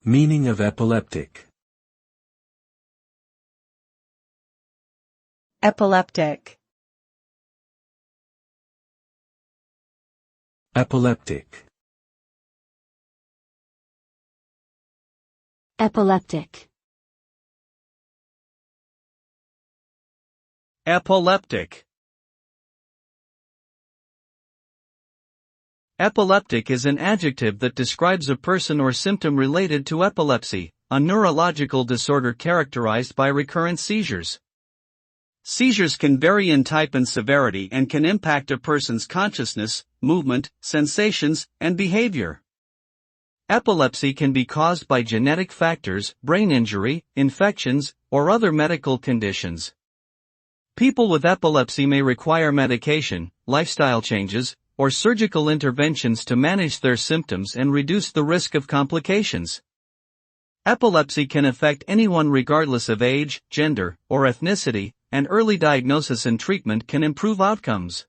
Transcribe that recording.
Meaning of epileptic. Epileptic. Epileptic. Epileptic. Epileptic. Epileptic is an adjective that describes a person or symptom related to epilepsy, a neurological disorder characterized by recurrent seizures. Seizures can vary in type and severity and can impact a person's consciousness, movement, sensations, and behavior. Epilepsy can be caused by genetic factors, brain injury, infections, or other medical conditions. People with epilepsy may require medication, lifestyle changes, or surgical interventions to manage their symptoms and reduce the risk of complications. Epilepsy can affect anyone regardless of age, gender, or ethnicity, and early diagnosis and treatment can improve outcomes.